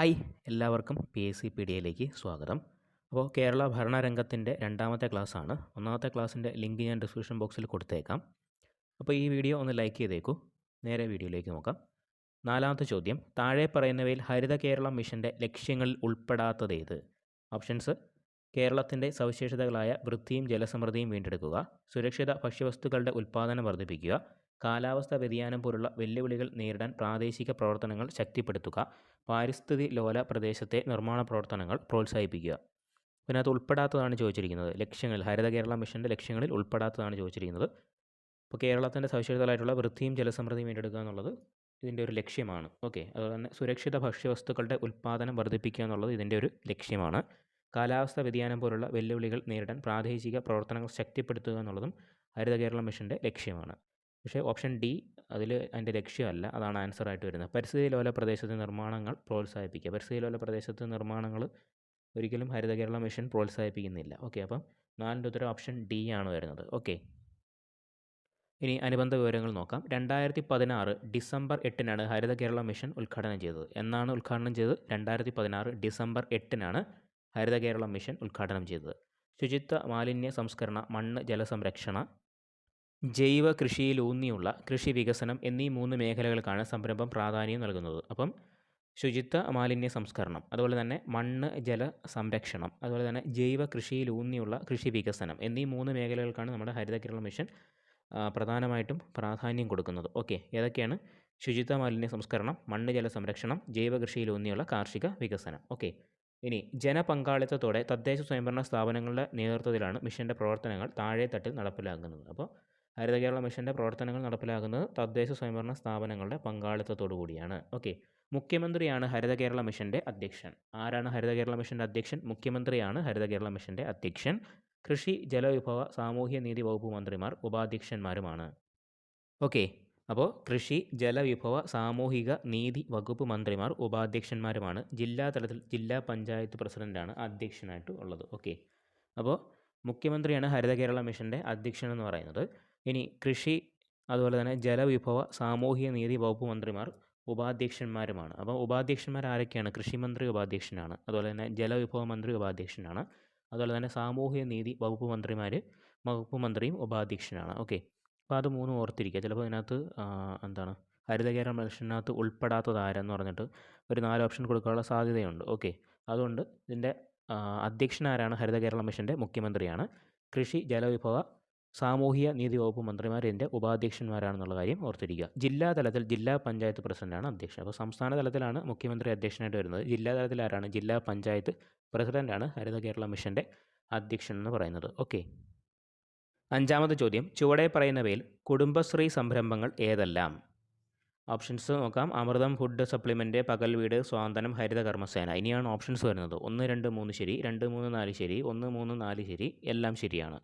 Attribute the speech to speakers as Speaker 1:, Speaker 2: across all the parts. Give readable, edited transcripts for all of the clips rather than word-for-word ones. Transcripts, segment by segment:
Speaker 1: Hi, എല്ലാവർക്കും PAEDIA സ്വാഗതം. അപ്പോൾ കേരള ഭരണരംഗത്തിൻ്റെ രണ്ടാമത്തെ ക്ലാസ്സാണ്. ഒന്നാമത്തെ ക്ലാസ്സിൻ്റെ ലിങ്ക് ഞാൻ ഡിസ്ക്രിപ്ഷൻ ബോക്സിൽ കൊടുത്തേക്കാം. അപ്പോൾ ഈ വീഡിയോ ഒന്ന് ലൈക്ക് ചെയ്തേക്കൂ. നേരെ വീഡിയോയിലേക്ക് നോക്കാം. നാലാമത്തെ ചോദ്യം, താഴെ പറയുന്നവയിൽ ഹരിത കേരളം മിഷൻ്റെ ലക്ഷ്യങ്ങളിൽ ഉൾപ്പെടാത്തതേത്? ഓപ്ഷൻസ്: കേരളത്തിൻ്റെ സവിശേഷതകളായ വൃത്തിയും ജലസമൃദ്ധിയും വീണ്ടെടുക്കുക, സുരക്ഷിത ഭക്ഷ്യവസ്തുക്കളുടെ ഉൽപ്പാദനം വർദ്ധിപ്പിക്കുക, കാലാവസ്ഥാ വ്യതിയാനം പോലുള്ള വെല്ലുവിളികൾ നേരിടാൻ പ്രാദേശിക പ്രവർത്തനങ്ങൾ ശക്തിപ്പെടുത്തുക, പാരിസ്ഥിതി ലോല പ്രദേശത്തെ നിർമ്മാണ പ്രവർത്തനങ്ങൾ പ്രോത്സാഹിപ്പിക്കുക. ഇതിനകത്ത് ഉൾപ്പെടാത്തതാണ് ചോദിച്ചിരിക്കുന്നത്. ലക്ഷ്യങ്ങൾ, ഹരിത കേരള മിഷൻ്റെ ലക്ഷ്യങ്ങളിൽ ഉൾപ്പെടാത്തതാണ് ചോദിച്ചിരിക്കുന്നത്. അപ്പോൾ കേരളത്തിൻ്റെ സവിശേഷതകളായിട്ടുള്ള വൃത്തിയും ജലസമൃദ്ധിയും വീണ്ടെടുക്കുക എന്നുള്ളത് ഇതിൻ്റെ ഒരു ലക്ഷ്യമാണ്. ഓക്കെ, അതുപോലെ തന്നെ സുരക്ഷിത ഭക്ഷ്യവസ്തുക്കളുടെ ഉൽപ്പാദനം വർദ്ധിപ്പിക്കുക എന്നുള്ളത് ഇതിൻ്റെ ഒരു ലക്ഷ്യമാണ്. കാലാവസ്ഥാ വ്യതിയാനം പോലുള്ള വെല്ലുവിളികൾ നേരിടാൻ പ്രാദേശിക പ്രവർത്തനങ്ങൾ ശക്തിപ്പെടുത്തുക എന്നുള്ളതും ഹരിത കേരള മിഷൻ്റെ ലക്ഷ്യമാണ്. പക്ഷേ ഓപ്ഷൻ ഡി അതിൻ്റെ ലക്ഷ്യമല്ല, അതാണ് ആൻസറായിട്ട് വരുന്നത്. പരിസ്ഥിതി ലോല പ്രദേശത്തെ നിർമ്മാണങ്ങൾ പ്രോത്സാഹിപ്പിക്കുക. പരിസ്ഥിതി ലോല പ്രദേശത്തെ നിർമ്മാണങ്ങൾ ഒരിക്കലും ഹരിത കേരള മിഷൻ പ്രോത്സാഹിപ്പിക്കുന്നില്ല. ഓക്കെ, അപ്പം 4ൻ്റെ ഉത്തരം ഓപ്ഷൻ ഡി ആണ് വരുന്നത്. ഓക്കെ, ഇനി അനുബന്ധ വിവരങ്ങൾ നോക്കാം. 2016 ഡിസംബർ 8-നാണ് ഹരിത കേരള മിഷൻ ഉദ്ഘാടനം ചെയ്തത്. എന്നാണ് ഉദ്ഘാടനം ചെയ്തത്? 2016 ഡിസംബർ 8-നാണ് ഹരിത കേരള മിഷൻ ഉദ്ഘാടനം ചെയ്തത്. ശുചിത്വ മാലിന്യ സംസ്കരണ, മണ്ണ് ജലസംരക്ഷണ, ജൈവ കൃഷിയിലൂന്നിയുള്ള കൃഷി വികസനം എന്നീ 3 മേഖലകൾക്കാണ് സംരംഭം പ്രാധാന്യം നൽകുന്നത്. അപ്പം ശുചിത്വ മാലിന്യ സംസ്കരണം, അതുപോലെ തന്നെ മണ്ണ് ജല സംരക്ഷണം, അതുപോലെ തന്നെ ജൈവ കൃഷിയിലൂന്നിയുള്ള കൃഷി വികസനം എന്നീ 3 മേഖലകൾക്കാണ് നമ്മുടെ ഹരിത കേരള മിഷൻ പ്രധാനമായിട്ടും പ്രാധാന്യം കൊടുക്കുന്നത്. ഓക്കെ, ഏതൊക്കെയാണ്? ശുചിത്വ മാലിന്യ സംസ്കരണം, മണ്ണ് ജല സംരക്ഷണം, ജൈവ കൃഷിയിലൂന്നിയുള്ള കാർഷിക വികസനം. ഓക്കെ, ഇനി ജനപങ്കാളിത്തത്തോടെ തദ്ദേശ സ്വയംഭരണ സ്ഥാപനങ്ങളുടെ നേതൃത്വത്തിലാണ് മിഷൻ്റെ പ്രവർത്തനങ്ങൾ താഴെ തട്ടിൽ നടപ്പിലാക്കുന്നത്. അപ്പോൾ ഹരിത കേരള മിഷൻ്റെ പ്രവർത്തനങ്ങൾ നടപ്പിലാക്കുന്നത് തദ്ദേശ സ്വയംഭരണ സ്ഥാപനങ്ങളുടെ പങ്കാളിത്തത്തോടു കൂടിയാണ്. ഓക്കെ, മുഖ്യമന്ത്രിയാണ് ഹരിത കേരള മിഷൻ്റെ അധ്യക്ഷൻ. ആരാണ് ഹരിത കേരള മിഷൻ്റെ അധ്യക്ഷൻ? മുഖ്യമന്ത്രിയാണ് ഹരിത കേരള മിഷൻ്റെ അധ്യക്ഷൻ. കൃഷി, ജലവിഭവ, സാമൂഹ്യ നീതി വകുപ്പ് മന്ത്രിമാർ ഉപാധ്യക്ഷന്മാരുമാണ്. ഓക്കെ, അപ്പോൾ കൃഷി, ജലവിഭവ, സാമൂഹിക നീതി വകുപ്പ് മന്ത്രിമാർ ഉപാധ്യക്ഷന്മാരുമാണ്. ജില്ലാ തലത്തിൽ ജില്ലാ പഞ്ചായത്ത് പ്രസിഡൻ്റാണ് അധ്യക്ഷനായിട്ട് ഉള്ളത്. ഓക്കെ, അപ്പോൾ മുഖ്യമന്ത്രിയാണ് ഹരിത കേരള മിഷൻ്റെ അധ്യക്ഷൻ എന്ന് പറയുന്നത്. ഇനി കൃഷി, അതുപോലെ തന്നെ ജലവിഭവ, സാമൂഹിക നീതി വകുപ്പ് മന്ത്രിമാർ ഉപാധ്യക്ഷന്മാരുമാണ്. അപ്പോൾ ഉപാധ്യക്ഷന്മാർ ആരൊക്കെയാണ്? കൃഷിമന്ത്രി ഉപാധ്യക്ഷനാണ്, അതുപോലെ തന്നെ ജലവിഭവ മന്ത്രി ഉപാധ്യക്ഷനാണ്, അതുപോലെ തന്നെ സാമൂഹിക നീതി വകുപ്പ് മന്ത്രിയും ഉപാധ്യക്ഷനാണ്. ഓക്കെ, അപ്പോൾ അത് 3 ഓർത്തിരിക്കുക. ചിലപ്പോൾ ഇതിനകത്ത് ഹരിത കേരള മിഷനകത്ത് ഉൾപ്പെടാത്തത് ആരെന്ന് പറഞ്ഞിട്ട് ഒരു 4 ഓപ്ഷൻ കൊടുക്കാനുള്ള സാധ്യതയുണ്ട്. ഓക്കെ, അതുകൊണ്ട് ഇതിൻ്റെ അധ്യക്ഷൻ ആരാണ്? ഹരിത കേരള മിഷൻ്റെ മുഖ്യമന്ത്രിയാണ്. കൃഷി, ജലവിഭവ, സാമൂഹിക നീതി വകുപ്പ് മന്ത്രിമാർ ഇതിൻ്റെ ഉപാധ്യക്ഷന്മാരാണെന്നുള്ള കാര്യം ഓർത്തിരിക്കുക. ജില്ലാ തലത്തിൽ ജില്ലാ പഞ്ചായത്ത് പ്രസിഡൻ്റാണ് അധ്യക്ഷൻ. അപ്പോൾ സംസ്ഥാന തലത്തിലാണ് മുഖ്യമന്ത്രി അധ്യക്ഷനായിട്ട് വരുന്നത്. ജില്ലാ തലത്തിൽ ആരാണ്? ജില്ലാ പഞ്ചായത്ത് പ്രസിഡൻ്റാണ് ഹരിത കേരള മിഷൻ്റെ അധ്യക്ഷൻ എന്ന് പറയുന്നത്. ഓക്കെ, 5ാമത്തെ ചോദ്യം, ചുവടെ പറയുന്നവയിൽ കുടുംബശ്രീ സംരംഭങ്ങൾ ഏതെല്ലാം? ഓപ്ഷൻസ് നോക്കാം. അമൃതം ഫുഡ് സപ്ലിമെൻ്റ്, പകൽ വീട്, സ്വാന്തനം, ഹരിത കർമ്മസേന. ഇനിയാണ് ഓപ്ഷൻസ് വരുന്നത്. 1, 2, 3 ശരി, 2, 3, 4 ശരി, 1, 3, 4 ശരി, എല്ലാം ശരിയാണ്.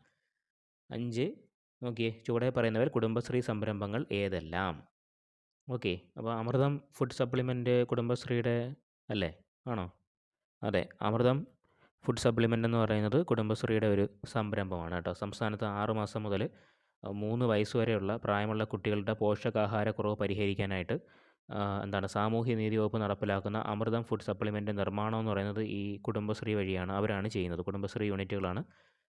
Speaker 1: 5 നോക്കിയേ, ചുവടെ പറയുന്നവർ കുടുംബശ്രീ സംരംഭങ്ങൾ ഏതെല്ലാം? ഓക്കെ, അപ്പോൾ അമൃതം ഫുഡ് സപ്ലിമെൻ്റ് കുടുംബശ്രീയുടെ അല്ലേ? ആണോ? അതെ, അമൃതം ഫുഡ് സപ്ലിമെൻ്റ് എന്ന് പറയുന്നത് കുടുംബശ്രീയുടെ ഒരു സംരംഭമാണ് കേട്ടോ. സംസ്ഥാനത്ത് 6 മാസം മുതൽ 3 വയസ്സ് വരെയുള്ള പ്രായമുള്ള കുട്ടികളുടെ പോഷകാഹാരക്കുറവ് പരിഹരിക്കാനായിട്ട് സാമൂഹ്യ നീതി വകുപ്പ് നടപ്പിലാക്കുന്ന അമൃതം ഫുഡ് സപ്ലിമെൻ്റ് നിർമ്മാണം എന്ന് പറയുന്നത് ഈ കുടുംബശ്രീ വഴിയാണ്, അവരാണ് ചെയ്യുന്നത്. കുടുംബശ്രീ യൂണിറ്റുകളാണ്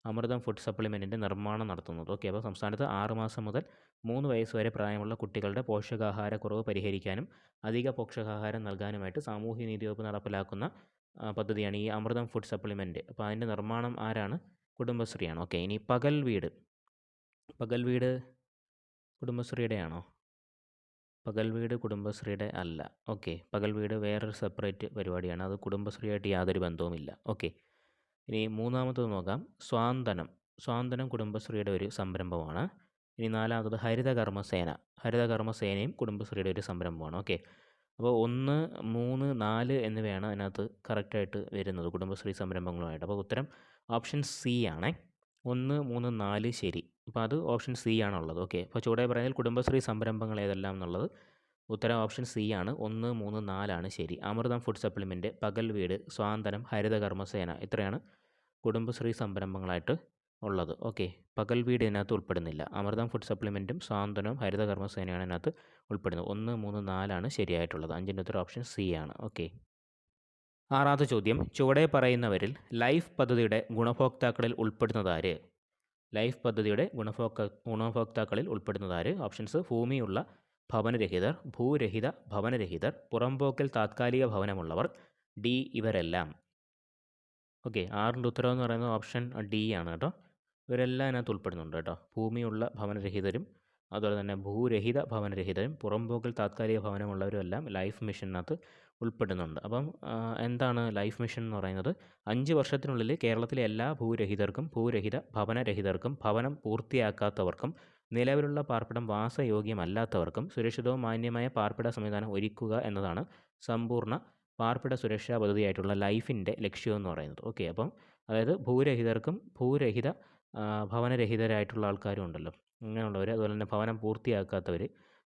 Speaker 1: അമൃതം ഫുഡ് സപ്ലിമെൻറ്റിൻ്റെ നിർമ്മാണം നടത്തുന്നത്. ഓക്കെ, അപ്പോൾ സംസ്ഥാനത്ത് 6 മാസം മുതൽ 3 വയസ്സ് വരെ പ്രായമുള്ള കുട്ടികളുടെ പോഷകാഹാരക്കുറവ് പരിഹരിക്കാനും അധിക പോഷകാഹാരം നൽകാനുമായിട്ട് സാമൂഹ്യ നീതി വകുപ്പ് നടപ്പിലാക്കുന്ന പദ്ധതിയാണ് ഈ അമൃതം ഫുഡ് സപ്ലിമെൻറ്റ്. അപ്പോൾ അതിൻ്റെ നിർമ്മാണം ആരാണ്? കുടുംബശ്രീയാണ്. ഓക്കെ, ഇനി പകൽ വീട് കുടുംബശ്രീയുടെ ആണോ? പകൽ വീട് കുടുംബശ്രീയുടെ അല്ല. ഓക്കെ, പകൽ വീട് വേറൊരു സെപ്പറേറ്റ് പരിപാടിയാണ്, അത് കുടുംബശ്രീയായിട്ട് യാതൊരു ബന്ധവുമില്ല. ഓക്കെ, ഇനി 3ാമത്തത് നോക്കാം. സ്വാന്തനം കുടുംബശ്രീയുടെ ഒരു സംരംഭമാണ്. ഇനി 4ാമത്തത് ഹരിത കർമ്മസേനയും കുടുംബശ്രീയുടെ ഒരു സംരംഭമാണ്. ഓക്കെ, അപ്പോൾ 1, 3, 4 എന്നിവയാണ് അതിനകത്ത് കറക്റ്റായിട്ട് വരുന്നത് കുടുംബശ്രീ സംരംഭങ്ങളുമായിട്ട്. അപ്പോൾ ഉത്തരം ഓപ്ഷൻ സി ആണേ. 1, 3, 4 ശരി. അപ്പോൾ അത് ഓപ്ഷൻ സി ആണുള്ളത്. ഓക്കെ, അപ്പോൾ ചുവടെ പറയുന്നതിൽ കുടുംബശ്രീ സംരംഭങ്ങൾ ഏതെല്ലാം എന്നുള്ളത് ഉത്തരം ഓപ്ഷൻ സി ആണ്. 1, 3, 4 ശരി. അമൃതം ഫുഡ് സപ്ലിമെൻറ്റ്, പകൽ വീട്, സ്വാന്തനം, ഹരിത കർമ്മസേന, ഇത്രയാണ് കുടുംബശ്രീ സംരംഭങ്ങളായിട്ട് ഉള്ളത്. ഓക്കെ, പകൽ വീട് ഇതിനകത്ത് ഉൾപ്പെടുന്നില്ല. അമൃതം ഫുഡ് സപ്ലിമെൻറ്റും സ്വാന്തനവും ഹരിത കർമ്മസേനയാണ് ഇതിനകത്ത് ഉൾപ്പെടുന്നത്. 1, 3, 4 ശരിയായിട്ടുള്ളത്. 5ൻ്റെ ഉത്തരം ഓപ്ഷൻ സി ആണ്. ഓക്കെ. ആറാമത്തെ ചോദ്യം, ചുവടെ പറയുന്നവരിൽ ലൈഫ് പദ്ധതിയുടെ ഗുണഭോക്താക്കളിൽ ഉൾപ്പെടുന്നതാര്? ലൈഫ് പദ്ധതിയുടെ ഗുണഭോക്താക്കളിൽ ഉൾപ്പെടുന്നതാര്? ഓപ്ഷൻസ്: ഭൂമിയുള്ള ഭവനരഹിതർ, ഭൂരഹിത ഭവനരഹിതർ, പുറംപോക്കൽ താത്കാലിക ഭവനമുള്ളവർ, ഡി ഇവരെല്ലാം. ഓക്കെ, ആറിൻ്റെ ഉത്തരം എന്ന് പറയുന്നത് ഓപ്ഷൻ ഡി ആണ് കേട്ടോ. ഇവരെല്ലാം അതിനകത്ത് ഉൾപ്പെടുന്നുണ്ട് കേട്ടോ. ഭൂമിയുള്ള ഭവനരഹിതരും അതുപോലെ തന്നെ ഭൂരഹിത ഭവനരഹിതരും പുറംപോക്കൽ താത്കാലിക ഭവനമുള്ളവരും എല്ലാം ലൈഫ് മിഷനകത്ത് ഉൾപ്പെടുന്നുണ്ട്. അപ്പം എന്താണ് ലൈഫ് മിഷൻ എന്ന് പറയുന്നത്? 5 വർഷത്തിനുള്ളിൽ കേരളത്തിലെ എല്ലാ ഭൂരഹിതർക്കും ഭൂരഹിത ഭവനരഹിതർക്കും ഭവനം പൂർത്തിയാക്കാത്തവർക്കും നിലവിലുള്ള പാർപ്പിടം വാസയോഗ്യമല്ലാത്തവർക്കും സുരക്ഷിതവും മാന്യമായ പാർപ്പിട സംവിധാനം ഒരുക്കുക എന്നതാണ് സമ്പൂർണ്ണ പാർപ്പിട സുരക്ഷാ പദ്ധതിയായിട്ടുള്ള ലൈഫിൻ്റെ ലക്ഷ്യമെന്ന് പറയുന്നത്. ഓക്കെ, അപ്പം അതായത് ഭൂരഹിതർക്കും ഭൂരഹിത ഭവനരഹിതരായിട്ടുള്ള ആൾക്കാരും ഉണ്ടല്ലോ, അങ്ങനെയുള്ളവർ, അതുപോലെ തന്നെ ഭവനം പൂർത്തിയാക്കാത്തവർ,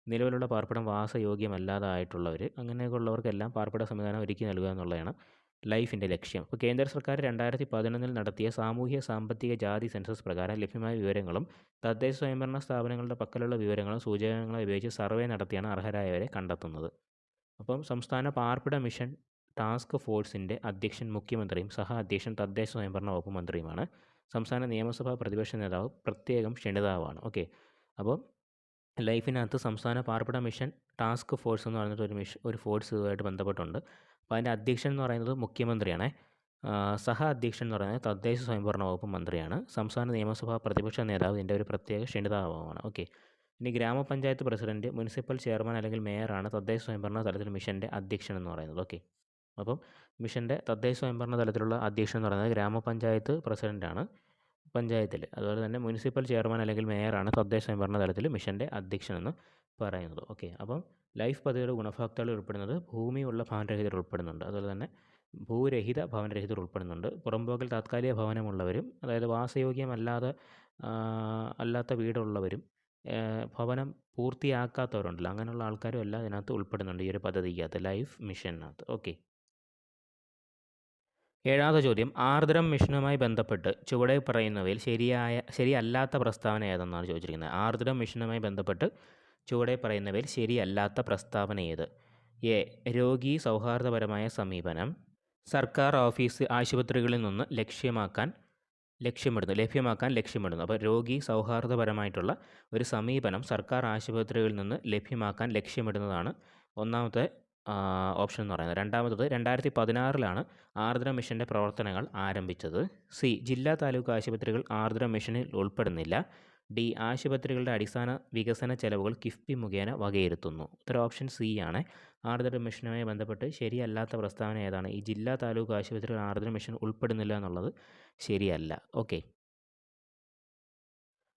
Speaker 1: നിലവിലുള്ള പാർപ്പിടം വാസയോഗ്യമല്ലാതായിട്ടുള്ളവർ, അങ്ങനെയൊക്കെ ഉള്ളവർക്കെല്ലാം പാർപ്പിട സംവിധാനം ഒരുക്കി നൽകുക എന്നുള്ളതാണ് ലൈഫിൻ്റെ ലക്ഷ്യം. അപ്പോൾ കേന്ദ്ര സർക്കാർ 2011 നടത്തിയ സാമൂഹ്യ സാമ്പത്തിക ജാതി സെൻസസ് പ്രകാരം ലഭ്യമായ വിവരങ്ങളും തദ്ദേശ സ്വയംഭരണ സ്ഥാപനങ്ങളുടെ പക്കലുള്ള വിവരങ്ങളും സൂചകങ്ങളും ഉപയോഗിച്ച് സർവേ നടത്തിയാണ് അർഹരായവരെ കണ്ടെത്തുന്നത്. അപ്പം സംസ്ഥാന പാർപ്പിട മിഷൻ ടാസ്ക് ഫോഴ്സിൻ്റെ അധ്യക്ഷൻ മുഖ്യമന്ത്രിയും സഹ അധ്യക്ഷൻ തദ്ദേശ സ്വയംഭരണ വകുപ്പ് മന്ത്രിയുമാണ്. സംസ്ഥാന നിയമസഭാ പ്രതിപക്ഷ നേതാവ് പ്രത്യേകം ക്ഷണിതാവാണ്. ഓക്കെ, അപ്പോൾ ലൈഫിനകത്ത് സംസ്ഥാന പാർപ്പിട മിഷൻ ടാസ്ക് ഫോഴ്സ് എന്ന് പറഞ്ഞിട്ട് ഒരു ഫോഴ്സ് ഇതുമായിട്ട് ബന്ധപ്പെട്ടുണ്ട്. അപ്പോൾ അതിൻ്റെ അധ്യക്ഷൻ എന്ന് പറയുന്നത് മുഖ്യമന്ത്രിയാണ്. സഹ അധ്യക്ഷൻ എന്ന് പറയുന്നത് തദ്ദേശ സ്വയംഭരണ വകുപ്പ് മന്ത്രിയാണ്. സംസ്ഥാന നിയമസഭാ പ്രതിപക്ഷ നേതാവ് ഇതിൻ്റെ ഒരു പ്രത്യേക ക്ഷണിതാവാണ്. ഓക്കെ, ഇനി ഗ്രാമപഞ്ചായത്ത് പ്രസിഡന്റ്, മുനിസിപ്പൽ ചെയർമാൻ അല്ലെങ്കിൽ മേയറാണ് തദ്ദേശ സ്വയംഭരണ തലത്തിൽ മിഷൻ്റെ അധ്യക്ഷൻ എന്ന് പറയുന്നത്. ഓക്കെ, അപ്പം മിഷൻ്റെ തദ്ദേശ സ്വയംഭരണ തലത്തിലുള്ള അധ്യക്ഷൻ എന്ന് പറയുന്നത് ഗ്രാമപഞ്ചായത്ത് പ്രസിഡൻ്റാണ് പഞ്ചായത്തിൽ. അതുപോലെ തന്നെ മുനിസിപ്പൽ ചെയർമാൻ അല്ലെങ്കിൽ മേയറാണ് തദ്ദേശ സ്വയംഭരണ തലത്തിൽ മിഷൻ്റെ അധ്യക്ഷൻ എന്ന് പറയുന്നത്. ഓക്കെ, അപ്പം ലൈഫ് പദ്ധതിയുടെ ഗുണഭോക്താക്കളിൽ ഉൾപ്പെടുന്നത് ഭൂമിയുള്ള ഭവനരഹിതർ ഉൾപ്പെടുന്നുണ്ട്, അതുപോലെ തന്നെ ഭൂരഹിത ഭവനരഹിതർ ഉൾപ്പെടുന്നുണ്ട്, പുറംപോക്കൽ താത്കാലിക ഭവനമുള്ളവരും, അതായത് അല്ലാത്ത വീടുള്ളവരും, ഭവനം പൂർത്തിയാക്കാത്തവരുണ്ടല്ലോ, അങ്ങനെയുള്ള ആൾക്കാരും എല്ലാം ഇതിനകത്ത് ഉൾപ്പെടുന്നുണ്ട് ഈ ഒരു പദ്ധതിക്കകത്ത്, ലൈഫ് മിഷനകത്ത്. ഓക്കെ, ഏഴാമത്തെ ചോദ്യം, ആർദ്രം മിഷനുമായി ബന്ധപ്പെട്ട് ചുവടെ പറയുന്നവയിൽ ശരിയല്ലാത്ത പ്രസ്താവന ഏതെന്നാണ് ചോദിച്ചിരിക്കുന്നത്. ആർദ്രം മിഷനുമായി ബന്ധപ്പെട്ട് ചുവടെ പറയുന്നവയിൽ ശരിയല്ലാത്ത പ്രസ്താവന ഏത്? എ, രോഗി സൗഹാർദ്ദപരമായ സമീപനം സർക്കാർ ആശുപത്രികളിൽ നിന്ന് ലഭ്യമാക്കാൻ ലക്ഷ്യമിടുന്നു. അപ്പോൾ രോഗി സൗഹാർദ്ദപരമായിട്ടുള്ള ഒരു സമീപനം സർക്കാർ ആശുപത്രികളിൽ നിന്ന് ലഭ്യമാക്കാൻ ലക്ഷ്യമിടുന്നതാണ് ഒന്നാമത്തെ ഓപ്ഷൻ എന്ന് പറയുന്നത്. രണ്ടാമത്തത്, 2016 ആർദ്ര മിഷൻ്റെ പ്രവർത്തനങ്ങൾ ആരംഭിച്ചത്. സി, ജില്ലാ താലൂക്ക് ആശുപത്രികൾ ആർദ്ര മിഷനിൽ ഉൾപ്പെടുന്നില്ല. ഡി, ആശുപത്രികളുടെ അടിസ്ഥാന വികസന ചെലവുകൾ കിഫ്ബി മുഖേന വകയിരുത്തുന്നു. ഉത്തരം ഓപ്ഷൻ സി ആണ്. ആർദ്ര മിഷനുമായി ബന്ധപ്പെട്ട് ശരിയല്ലാത്ത പ്രസ്താവന ഏതാണ്? ഈ ജില്ലാ താലൂക്ക് ആശുപത്രികൾ ആർദ്ര മിഷൻ ഉൾപ്പെടുന്നില്ല എന്നുള്ളത് ശരിയല്ല. ഓക്കെ,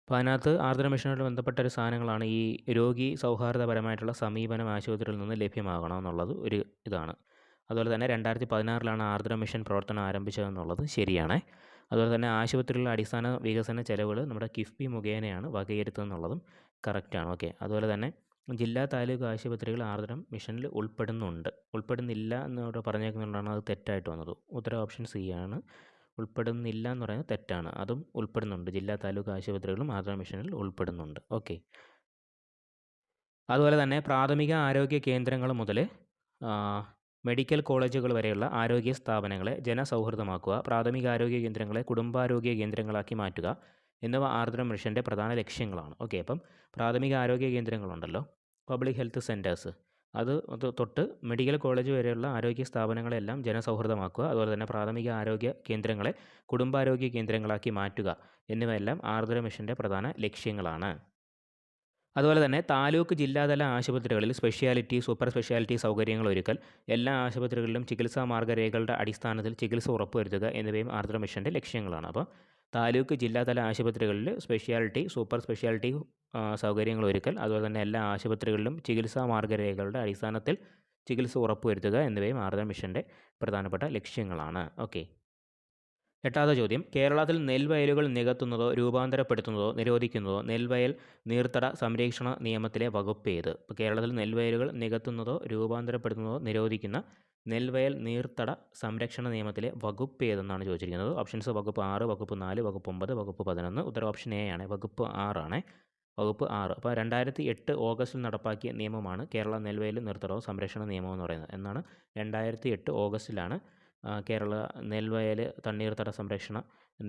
Speaker 1: അപ്പോൾ അതിനകത്ത് ആർദ്ര മിഷനുമായി ബന്ധപ്പെട്ട ഒരു സാധനങ്ങളാണ് ഈ രോഗി സൗഹാർദ്ദപരമായിട്ടുള്ള സമീപനം ആശുപത്രിയിൽ നിന്ന് ലഭ്യമാകണം എന്നുള്ളത് ഒരു ഇതാണ്. അതുപോലെ തന്നെ 2016 ആർദ്ര മിഷൻ പ്രവർത്തനം ആരംഭിച്ചതെന്നുള്ളത് ശരിയാണ്. അതുപോലെ തന്നെ ആശുപത്രികളിലെ അടിസ്ഥാന വികസന ചെലവുകൾ നമ്മുടെ കിഫ്ബി മുഖേനയാണ് വകയിരുത്തുന്നതുള്ളതും കറക്റ്റാണ്. ഓക്കെ, അതുപോലെ തന്നെ ജില്ലാ താലൂക്ക് ആശുപത്രികൾ ആർദ്രം മിഷനിൽ ഉൾപ്പെടുന്നില്ല എന്നിവിടെ പറഞ്ഞേക്കുന്നതുകൊണ്ടാണ് അത് തെറ്റായിട്ട് വന്നത്. ഉത്തരം ഓപ്ഷൻ സി ആണ്. ഉൾപ്പെടുന്നില്ല എന്ന് പറയുന്നത് തെറ്റാണ്. അതും ഉൾപ്പെടുന്നുണ്ട്, ജില്ലാ താലൂക്ക് ആശുപത്രികളും ആർദ്ര മിഷനിൽ ഉൾപ്പെടുന്നുണ്ട്. ഓക്കെ, അതുപോലെ തന്നെ പ്രാഥമിക ആരോഗ്യ കേന്ദ്രങ്ങൾ മുതൽ മെഡിക്കൽ കോളേജുകൾ വരെയുള്ള ആരോഗ്യ സ്ഥാപനങ്ങളെ ജനസൗഹൃദമാക്കുക, പ്രാഥമിക ആരോഗ്യ കേന്ദ്രങ്ങളെ കുടുംബാരോഗ്യ കേന്ദ്രങ്ങളാക്കി മാറ്റുക എന്നിവ ആർദ്ര മിഷൻ്റെ പ്രധാന ലക്ഷ്യങ്ങളാണ്. ഓക്കെ, അപ്പം പ്രാഥമിക ആരോഗ്യ കേന്ദ്രങ്ങളുണ്ടല്ലോ, പബ്ലിക് ഹെൽത്ത് സെൻറ്റേഴ്സ്, അത് തൊട്ട് മെഡിക്കൽ കോളേജ് വരെയുള്ള ആരോഗ്യ സ്ഥാപനങ്ങളെല്ലാം ജനസൗഹൃദമാക്കുക, അതുപോലെ തന്നെ പ്രാഥമിക ആരോഗ്യ കേന്ദ്രങ്ങളെ കുടുംബാരോഗ്യ കേന്ദ്രങ്ങളാക്കി മാറ്റുക എന്നിവയെല്ലാം ആർദ്ര മിഷൻ്റെ പ്രധാന ലക്ഷ്യങ്ങളാണ്. അതുപോലെ തന്നെ താലൂക്ക് ജില്ലാതല ആശുപത്രികളിൽ സ്പെഷ്യാലിറ്റി, സൂപ്പർ സ്പെഷ്യാലിറ്റി സൗകര്യങ്ങൾ ഒരുക്കൽ, എല്ലാ ആശുപത്രികളിലും ചികിത്സാ മാർഗ്ഗരേഖകളുടെ അടിസ്ഥാനത്തിൽ ചികിത്സ ഉറപ്പുവരുത്തുക എന്നിവയും ആർദ്ര മിഷൻ്റെ ലക്ഷ്യങ്ങളാണ്. അപ്പോൾ താലൂക്ക് ജില്ലാതല ആശുപത്രികളിൽ സ്പെഷ്യാലിറ്റി, സൂപ്പർ സ്പെഷ്യാലിറ്റി സൗകര്യങ്ങൾ ഒരുക്കൽ, അതുപോലെ തന്നെ എല്ലാ ആശുപത്രികളിലും ചികിത്സാ മാർഗ്ഗരേഖകളുടെ അടിസ്ഥാനത്തിൽ ചികിത്സ ഉറപ്പുവരുത്തുക എന്നിവയും ആർദ്ര മിഷൻ്റെ പ്രധാനപ്പെട്ട ലക്ഷ്യങ്ങളാണ്. ഓക്കെ, എട്ടാമത്തെ ചോദ്യം, കേരളത്തിൽ നെൽവയലുകൾ നികത്തുന്നതോ രൂപാന്തരപ്പെടുത്തുന്നതോ നിരോധിക്കുന്നതോ നെൽവയൽ നീർത്തട സംരക്ഷണ നിയമത്തിലെ വകുപ്പ് ഏത്? ഇപ്പോൾ കേരളത്തിൽ നെൽവയലുകൾ നികത്തുന്നതോ രൂപാന്തരപ്പെടുത്തുന്നതോ നിരോധിക്കുന്ന നെൽവയൽ നീർത്തട സംരക്ഷണ നിയമത്തിലെ വകുപ്പ് ഏതെന്നാണ് ചോദിച്ചിരിക്കുന്നത്. ഓപ്ഷൻസ് വകുപ്പ് 6, വകുപ്പ് 4, വകുപ്പ് 9, വകുപ്പ് 11. ഉത്തരം ഓപ്ഷൻ എ ആണ്, വകുപ്പ് 6 ആണ്. വകുപ്പ് 6. അപ്പോൾ 2008 ഓഗസ്റ്റിൽ നടപ്പാക്കിയ നിയമമാണ് കേരള നെൽവയൽ നീർത്തട സംരക്ഷണ നിയമം എന്ന് പറയുന്നത്. എന്നാണ് 2008 ഓഗസ്റ്റിലാണ് കേരള നെൽവയൽ തണ്ണീർത്തട സംരക്ഷണ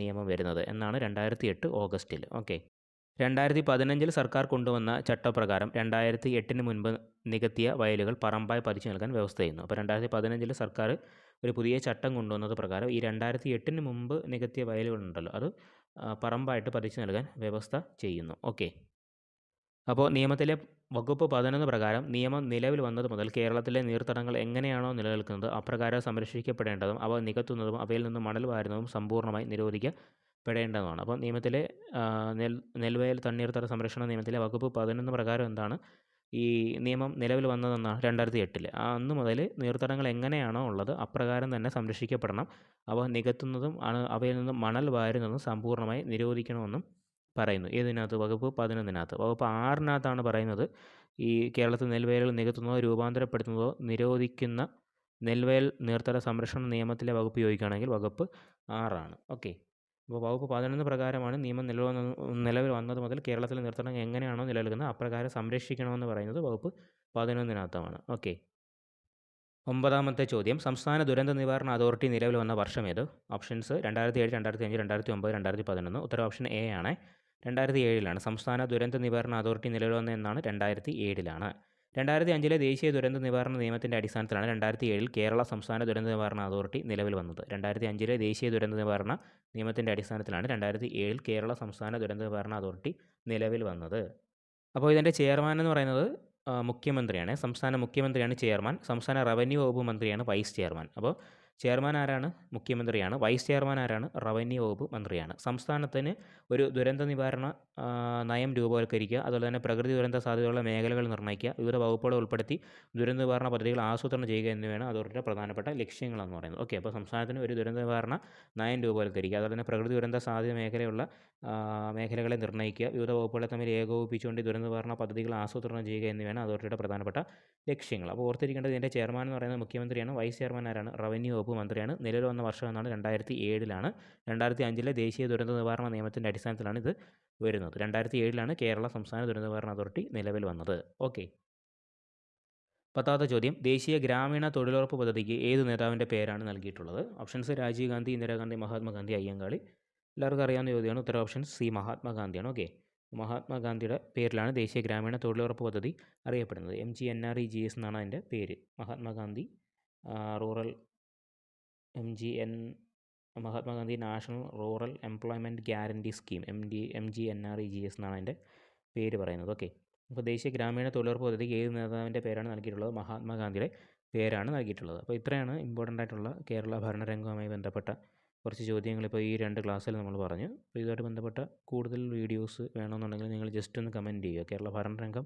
Speaker 1: നിയമം വരുന്നത് എന്നാണ് 2008 ഓഗസ്റ്റിൽ. ഓക്കെ. 2015 സർക്കാർ കൊണ്ടുവന്ന ചട്ടപ്രകാരം 2008 മുൻപ് നികത്തിയ വയലുകൾ പറമ്പായി പതിച്ചു നൽകാൻ വ്യവസ്ഥ ചെയ്യുന്നു. അപ്പോൾ 2015 സർക്കാർ ഒരു പുതിയ ചട്ടം കൊണ്ടുവന്നത് പ്രകാരം ഈ 2008 മുമ്പ് നികത്തിയ വയലുകളുണ്ടല്ലോ അത് പറമ്പായിട്ട് പതിച്ചു നൽകാൻ വ്യവസ്ഥ ചെയ്യുന്നു. ഓക്കെ. അപ്പോൾ നിയമത്തിലെ വകുപ്പ് 11 പ്രകാരം നിയമം നിലവിൽ വന്നത് മുതൽ കേരളത്തിലെ നീർത്തടങ്ങൾ എങ്ങനെയാണോ നിലനിൽക്കുന്നത് അപ്രകാരം സംരക്ഷിക്കപ്പെടേണ്ടതും അവ നികത്തുന്നതും അവയിൽ നിന്ന് മണൽ വാരുന്നതും സമ്പൂർണ്ണമായി നിരോധിക്കപ്പെടേണ്ടതുമാണ്. അപ്പോൾ നിയമത്തിലെ നെൽവയൽ തണ്ണീർത്തട സംരക്ഷണ നിയമത്തിലെ വകുപ്പ് 11 പ്രകാരം എന്താണ് ഈ നിയമം നിലവിൽ വന്നതെന്നാണ് 2008. അന്ന് മുതൽ നീർത്തടങ്ങൾ എങ്ങനെയാണോ ഉള്ളത് അപ്രകാരം തന്നെ സംരക്ഷിക്കപ്പെടണം, അവ നികത്തുന്നതും അവയിൽ നിന്ന് മണൽ വാരുന്നതും സമ്പൂർണ്ണമായി നിരോധിക്കണമെന്നും പറയുന്നു. ഏതിനകത്ത്? വകുപ്പ് 11. വകുപ്പ് 6 പറയുന്നത് ഈ കേരളത്തിൽ നെൽവയലുകൾ നികത്തുന്നതോ രൂപാന്തരപ്പെടുത്തുന്നതോ നിരോധിക്കുന്ന നെൽവയൽ നീർത്തട സംരക്ഷണ നിയമത്തിലെ വകുപ്പ് ചോദിക്കുകയാണെങ്കിൽ വകുപ്പ് 6. ഓക്കെ. അപ്പോൾ വകുപ്പ് 11 പ്രകാരമാണ് നിയമം നിലവിൽ വന്നത് മുതൽ കേരളത്തിലെ നീർത്തടങ്ങൾ എങ്ങനെയാണോ നിലനിൽക്കുന്നത് അപ്രകാരം സംരക്ഷിക്കണമെന്ന് പറയുന്നത് വകുപ്പ് 11. ഓക്കെ. 9ാമത്തെ ചോദ്യം, സംസ്ഥാന ദുരന്ത നിവാരണ അതോറിറ്റി നിലവിൽ വന്ന വർഷം ഏത്? ഓപ്ഷൻസ് 2007, 2005, 2009, 2011. ഉത്തരം ഓപ്ഷൻ എ ആണ്. 2007 സംസ്ഥാന ദുരന്ത നിവാരണ അതോറിറ്റി നിലവിൽ വന്ന എന്നാണ് 2007. 2005 ദേശീയ ദുരന്ത നിവാരണ നിയമത്തിൻ്റെ അടിസ്ഥാനത്തിലാണ് 2007 കേരള സംസ്ഥാന ദുരന്ത നിവാരണ അതോറിറ്റി നിലവിൽ വന്നത്. 2005 ദേശീയ ദുരന്ത നിവാരണ നിയമത്തിൻ്റെ അടിസ്ഥാനത്തിലാണ് 2007 കേരള സംസ്ഥാന ദുരന്ത നിവാരണ അതോറിറ്റി നിലവിൽ വന്നത്. അപ്പോൾ ഇതിൻ്റെ ചെയർമാൻ എന്ന് പറയുന്നത് മുഖ്യമന്ത്രിയാണ്. സംസ്ഥാന മുഖ്യമന്ത്രിയാണ് ചെയർമാൻ. സംസ്ഥാന റവന്യൂ വകുപ്പ് മന്ത്രിയാണ് വൈസ് ചെയർമാൻ. അപ്പോൾ ചെയർമാൻ ആരാണ്? മുഖ്യമന്ത്രിയാണ്. വൈസ് ചെയർമാൻ ആരാണ്? റവന്യൂ വകുപ്പ് മന്ത്രിയാണ്. സംസ്ഥാനത്തിന് ഒരു ദുരന്ത നിവാരണ നയം രൂപവൽക്കരിക്കുക, അതുപോലെ തന്നെ പ്രകൃതി ദുരന്ത സാധ്യതയുള്ള മേഖലകൾ നിർണ്ണയിക്കുക, വിവിധ വകുപ്പുകൾ ഉൾപ്പെടുത്തി ദുരന്ത നിവാരണ പദ്ധതികൾ ആസൂത്രണം ചെയ്യുക എന്നിവയാണ് അതോറിറ്റിയുടെ പ്രധാനപ്പെട്ട ലക്ഷ്യങ്ങളെന്ന് പറയുന്നത്. ഓക്കെ. അപ്പോൾ സംസ്ഥാനത്തിന് ഒരു ദുരന്ത നിവാരണ നയം രൂപവൽക്കരിക്കുക, അതുപോലെ തന്നെ പ്രകൃതി ദുരന്ത സാധ്യത മേഖലകളെ നിർണ്ണയിക്കുക, വിവിധ വകുപ്പുകളെ തമ്മിൽ ഏകോപിപ്പിച്ചുകൊണ്ട് ദുരന്ത നിവാരണ പദ്ധതികൾ ആസൂത്രണം ചെയ്യുക എന്നിവയാണ് അതോറിറ്റിയുടെ പ്രധാനപ്പെട്ട ലക്ഷ്യങ്ങൾ. അപ്പോൾ ഓർത്തിരിക്കേണ്ടത് ഇതിൻ്റെ ചെയർമാൻ എന്ന് പറയുന്നത് മുഖ്യമന്ത്രിയാണ്. വൈസ് ചെയർമാൻ ആരാണ്? റവന്യൂ വകുപ്പ് മന്ത്രിയാണ്. നിലവിൽ വന്ന വർഷം എന്നാണ് 2007. 2005 ദേശീയ ദുരന്ത നിവാരണ നിയമത്തിൻ്റെ അടിസ്ഥാനത്തിലാണ് ഇത് വരുന്നത്. 2007 കേരള സംസ്ഥാന ദുരന്ത നിവാരണ അതോറിറ്റി നിലവിൽ വന്നത്. ഓക്കെ. 10ാമത്തെ ചോദ്യം, ദേശീയ ഗ്രാമീണ തൊഴിലുറപ്പ് പദ്ധതിക്ക് ഏത് നേതാവിൻ്റെ പേരാണ് നൽകിയിട്ടുള്ളത്? ഓപ്ഷൻസ് രാജീവ് ഗാന്ധി, ഇന്ദിരാഗാന്ധി, മഹാത്മാഗാന്ധി, അയ്യങ്കാളി. എല്ലാവർക്കും അറിയാവുന്ന ചോദ്യമാണ്. ഉത്തരം ഓപ്ഷൻ സി മഹാത്മാഗാന്ധിയാണ്. ഓക്കെ. മഹാത്മാഗാന്ധിയുടെ പേരിലാണ് ദേശീയ ഗ്രാമീണ തൊഴിലുറപ്പ് പദ്ധതി അറിയപ്പെടുന്നത്. MGNREGS എന്നാണ് അതിൻ്റെ പേര്. Mahatma Gandhi Mahatma Gandhi national rural employment guarantee scheme MGNREGS എന്നാണ് അതിൻ്റെ പേര് പറയുന്നത്. ഓക്കെ. അപ്പോൾ ദേശീയ ഗ്രാമീണ തൊഴിലുറപ്പ് പദ്ധതിക്ക് ഏത് നേതാവിൻ്റെ പേരാണ് നൽകിയിട്ടുള്ളത്? മഹാത്മാഗാന്ധിയുടെ പേരാണ് നൽകിയിട്ടുള്ളത്. അപ്പോൾ ഇത്രയാണ് ഇമ്പോർട്ടൻ്റ് ആയിട്ടുള്ള കേരള ഭരണരംഗവുമായി ബന്ധപ്പെട്ട കുറച്ച് ചോദ്യങ്ങൾ ഇപ്പോൾ ഈ 2 ക്ലാസ്സിൽ നമ്മൾ പറഞ്ഞു. അപ്പോൾ ഇതുമായിട്ട് ബന്ധപ്പെട്ട കൂടുതൽ വീഡിയോസ് വേണമെന്നുണ്ടെങ്കിൽ നിങ്ങൾ ജസ്റ്റ് ഒന്ന് കമൻറ്റ് ചെയ്യുക. കേരള ഭരണരംഗം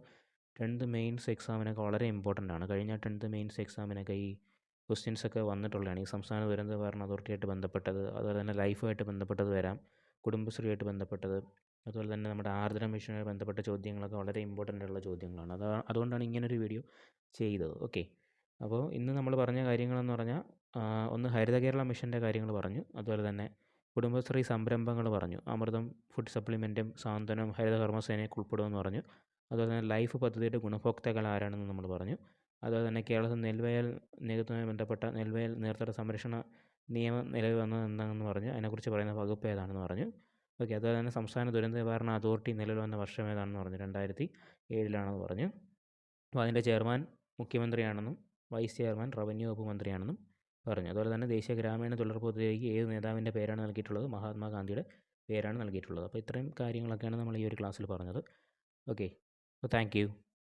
Speaker 1: 10th മെയിൻസ് എക്സാമിനൊക്കെ വളരെ ഇമ്പോർട്ടൻ്റ് ആണ്. കഴിഞ്ഞ 10th മെയിൻസ് എക്സാമിനൊക്കെ ഈ ക്വസ്റ്റ്യൻസൊക്കെ വന്നിട്ടുള്ളതാണ്. ഈ സംസ്ഥാന ദുരന്ത നിവാരണ അതോറിറ്റിയായിട്ട് ബന്ധപ്പെട്ടത്, അതുപോലെ തന്നെ ലൈഫുമായിട്ട് ബന്ധപ്പെട്ടത് വരാം, കുടുംബശ്രീയായിട്ട് ബന്ധപ്പെട്ടത്, അതുപോലെ തന്നെ നമ്മുടെ ആർദ്ര മിഷനുമായി ബന്ധപ്പെട്ട ചോദ്യങ്ങളൊക്കെ വളരെ ഇമ്പോർട്ടൻ്റ് ഉള്ള ചോദ്യങ്ങളാണ്. അതുകൊണ്ടാണ് ഇങ്ങനൊരു വീഡിയോ ചെയ്തത്. ഓക്കെ. അപ്പോൾ ഇന്ന് നമ്മൾ പറഞ്ഞ കാര്യങ്ങളെന്ന് പറഞ്ഞാൽ ഒന്ന് ഹരിത കേരള മിഷൻ്റെ കാര്യങ്ങൾ പറഞ്ഞു, അതുപോലെ തന്നെ കുടുംബശ്രീ സംരംഭങ്ങൾ പറഞ്ഞു, അമൃതം ഫുഡ് സപ്ലിമെൻറ്റും സാന്ത്വനം ഹരിത കർമ്മസേനയൊക്കെ ഉൾപ്പെടുമെന്ന് പറഞ്ഞു, അതുപോലെ തന്നെ ലൈഫ് പദ്ധതിയുടെ ഗുണഭോക്താക്കൾ ആരാണെന്ന് നമ്മൾ പറഞ്ഞു, അതുപോലെ തന്നെ കേരളത്തിൽ നെൽവയൽ നികത്തുമായി ബന്ധപ്പെട്ട നെൽവയൽ നീർത്തട സംരക്ഷണ നിയമം നിലവിൽ വന്നത് എന്താണെന്ന് പറഞ്ഞു, അതിനെക്കുറിച്ച് പറയുന്ന വകുപ്പ് ഏതാണെന്ന് പറഞ്ഞു. ഓക്കെ. അതുപോലെ തന്നെ സംസ്ഥാന ദുരന്ത നിവാരണ അതോറിറ്റി നിലവിൽ വന്ന വർഷം ഏതാണെന്ന് പറഞ്ഞു, 2007 പറഞ്ഞു. അപ്പോൾ അതിൻ്റെ ചെയർമാൻ മുഖ്യമന്ത്രിയാണെന്നും വൈസ് ചെയർമാൻ റവന്യൂ വകുപ്പ് മന്ത്രിയാണെന്നും പറഞ്ഞു. അതുപോലെ തന്നെ ദേശീയ ഗ്രാമീണ തൊഴിലുറപ്പ് പദ്ധതിക്ക് ഏത് നേതാവിൻ്റെ പേരാണ് നൽകിയിട്ടുള്ളത്? മഹാത്മാഗാന്ധിയുടെ പേരാണ് നൽകിയിട്ടുള്ളത്. അപ്പോൾ ഇത്രയും കാര്യങ്ങളൊക്കെയാണ് നമ്മൾ ഈ ഒരു ക്ലാസ്സിൽ പറഞ്ഞത്. ഓക്കെ. അപ്പോൾ താങ്ക് യു.